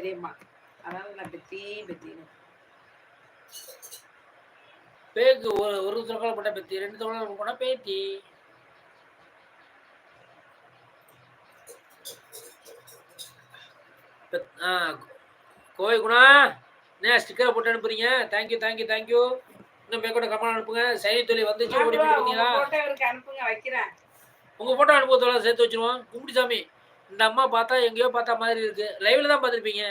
பெரியம்மா. அதனால நான் பெத்தின்னு. பேக்கு ஒரு தொகை போட்டா பெத்தி, 2 தொகை போனா பேத்தி. கோவை குணா என்ன ஸ்டிக்கரை போட்டு அனுப்புறீங்க? தேங்க்யூ. இன்னும் மேற்கொண்டு கமெண்ட் அனுப்புங்க. சைனி தொழில் வந்துச்சு ஓடி போட்டீங்களா? அனுப்புங்க, வைக்கிறேன். உங்க போட்டோ அனுப்புறதோட சேர்த்து வச்சிருவோம். கும்பிடிசாமி, இந்த அம்மா பார்த்தா எங்கேயோ பார்த்தா மாதிரி இருக்கு. லைவ்ல தான் பார்த்துருப்பீங்க,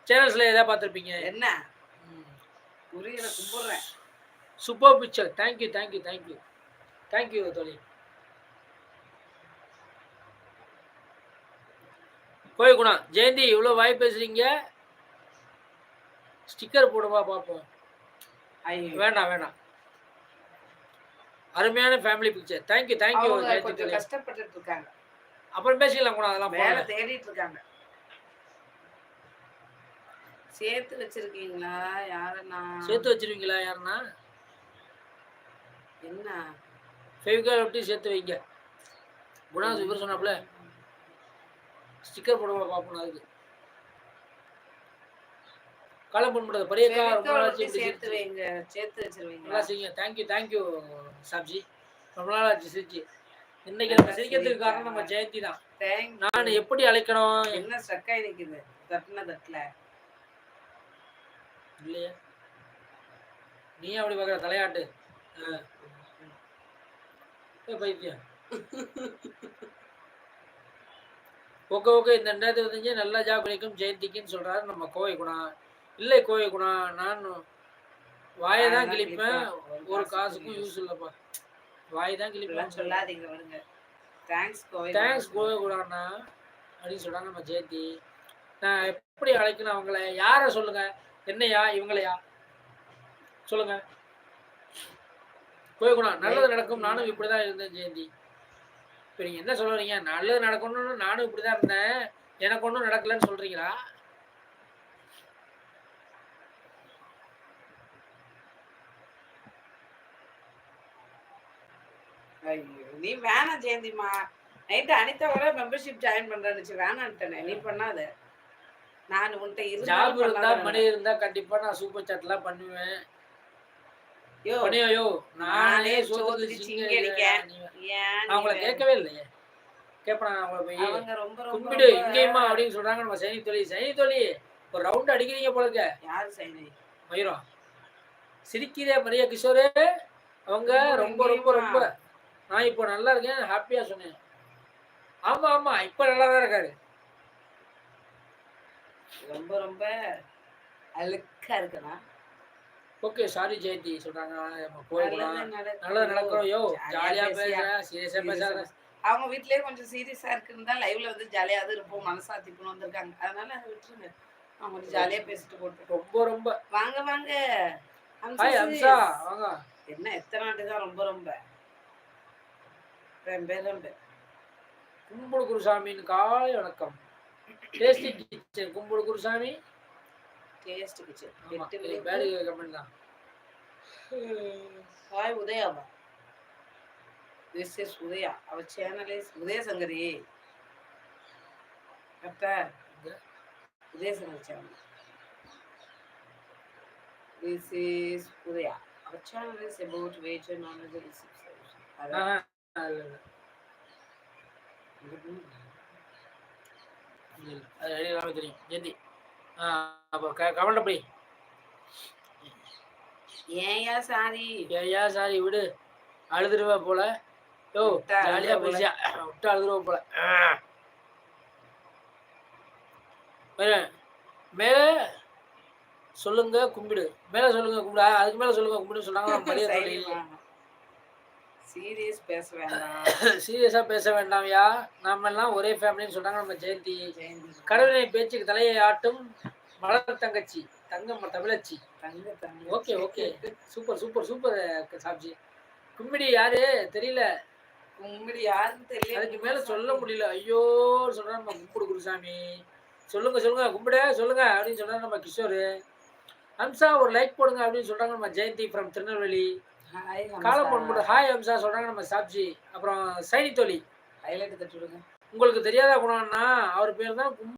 சேனல்ஸ்ல ஏதாவது பார்த்துருப்பீங்க. என்ன புரியல, கும்பிடுறேன். Super picture. தேங்க்யூ தோழி. கோவை குணா, ஜெயந்தி இவ்வளோ வாய் பேசுறீங்க, ஸ்டிக்கர் போடுவா பார்ப்போம். வேண்டாம். அருமையான ஃபேமிலி பிக்சர். தேங்க்யூ ஜெயந்தி. கஷ்டப்பட்டு இருக்காங்க. அப்புறம் பேசிக்கலாம் கூட, அதெல்லாம் வேலை தேடிட்டு இருக்காங்க. சேர்த்து வச்சிருக்கீங்களா? யாருன்னா சேர்த்து வச்சிருவீங்களா? யாருன்னா என்ன ஃபெவிகால் ஒட்டி சேர்த்து வைங்க. குணா இவர் சொன்னாப்ல ஸ்டிக்கர் போடுவா பார்ப்போம். அதுக்கு காலம் பண்ண பெரியக்கா ரொம்ப நாளாச்சு. சேர்த்து வைங்க, சேர்த்து வச்சிருவீங்க. நல்லா செய்யுங்க. தேங்க்யூ சாப்ஜி. ரொம்ப நாளாச்சு சிரிச்சு. இன்னைக்கு நம்ம சிரிக்கிறதுக்கு காரணம் நம்ம ஜெயந்தி தான். நான் எப்படி அழைக்கணும்? என்ன ஸ்ட்ரக்காய் நிக்குது தட்டுல இல்லையா? நீ அப்படி பார்க்குற தலையாட்டு பைத்தியம். ஓகே இந்த 2025 நல்லா ஜாப் கிடைக்கும் ஜெயந்திக்குன்னு சொல்றாரு நம்ம கோவை குணா. இல்லை கோவை குணா, நான் வாயை தான் கிழிப்பேன், ஒரு காசுக்கும் யூஸ் இல்லைப்பா. வாய் தான் கிழிப்பேன் சொல்லாதீங்க. வருங்க. தேங்க்ஸ் கோவை குணாண்ணா அப்படின்னு சொல்றாங்க நம்ம ஜெயந்தி. நான் எப்படி அழைக்கணும் அவங்கள? யாரை சொல்லுங்க? என்னையா இவங்களையா சொல்லுங்க. கோவை குணா, நல்லது நடக்கும், நானும் இப்படிதான் இருந்தேன் ஜெயந்தி. இப்போ நீங்கள் என்ன சொல்கிறீங்க? நல்லது நடக்கணும்னு நானும் இப்படி தான் இருந்தேன், எனக்கு ஒன்றும் நடக்கலன்னு சொல்கிறீங்களா? நீ வேணாம் ஜெயந்திமா. நைட்டு அனிதா வர மெம்பர்ஷிப் ஜாயின் பண்றேன்னு வேணான்ட்டேனே. நீ பண்ணாத. நான் உன்கிட்ட ஜாப் இருந்தா மணி இருந்தா கண்டிப்பா நான் சூப்பர் சாட்லாம் பண்ணுவேன். நானே அவங்கள கேட்கவே இல்லையே. கேட்பேன் அவங்கள போய் கும்பிடு இங்கேயுமா அப்படின்னு சொல்றாங்க நம்ம சைனி தொழி. ஒரு ரவுண்ட் அடிக்கிறீங்க போலக்க. யாரு சைனி? மயூரம் சிரிக்கிறே மரியா கிஷோரு. அவங்க ரொம்ப நான் இப்போ நல்லா இருக்கேன், ஹாப்பியா சொன்னேன். ஆமா இப்ப நல்லா தான் இருக்காரு. ரொம்ப அழுக்கா இருக்கா. ஓகே சாரி ஜெயந்தி சொல்றாங்க. போயிடலாம், நல்லது நடக்கிறோம். ஜாலியா பேசுறேன், சீரியஸா பேசாத. அவங்க வீட்லயே கொஞ்சம் சீரியஸா இருக்குன்னு தான் லைவ்ல வந்து ஜாலியாவது இருப்போம், மனசாத்திக்கணும் வந்திருக்காங்க. அதனால அதை விட்டுருங்க. அவங்க ஜாலியா பேசிட்டு போட்டு ரொம்ப வாங்க ஹாய் அம்சா வாங்க. என்ன எத்தனை நாட்டு தான் ரொம்ப கும்புடு குருசாமின்னு காலை வணக்கம். Tasty kitchen Kumbudu Gurusamy. Taste kitchen bad comment தான். ஹாய் உதயாவா. This is Udaya. Our channel is Udaya Sangari. After Udaya Sangari channel. This is Udaya. Our channel is about weight and knowledge and research. தெரியும் ஜெயந்தி. அப்போ comment அப்படி ஏயா sorry விடு, அழுதுருவா போல. ஜாலியா பேசியா விட்டு அழுதுருவா போல. மேல சொல்லுங்க கும்பிடு, மேல சொல்லுங்க கும்பிடு, அதுக்கு மேல சொல்லுங்க கும்பிடு சொன்னாங்க. சீரியஸா பேச வேண்டாம்யா, நாம எல்லாம் ஒரே ஃபேமிலின்னு சொன்னாங்க நம்ம ஜெயந்தி. கடவுளை பேச்சுக்கு தலையை ஆட்டும் மலர் தங்கச்சி தங்கம் தமிழச்சி. ஓகே சூப்பர் சாப்ஜி. கும்பிடி யாரு தெரியல, அதுக்கு மேல சொல்ல முடியல. ஐயோ சொல்றா நம்ம கும்பிடு குருசாமி. சொல்லுங்க கும்பிட சொல்லுங்க அப்படின்னு சொல்றாங்க நம்ம கிஷோரு. அம்சா ஒரு லைக் போடுங்க அப்படின்னு சொல்றாங்க நம்ம ஜெயந்தி ஃப்ரம் திருநெல்வேலி. காலம் போட்டு ஹாய் அம்சா சொல்றாங்க நம்ம சாப்ஜி. அப்புறம் சைனி தொழி. உங்களுக்கு தெரியாத குணம்னா அவர் பேர் தான்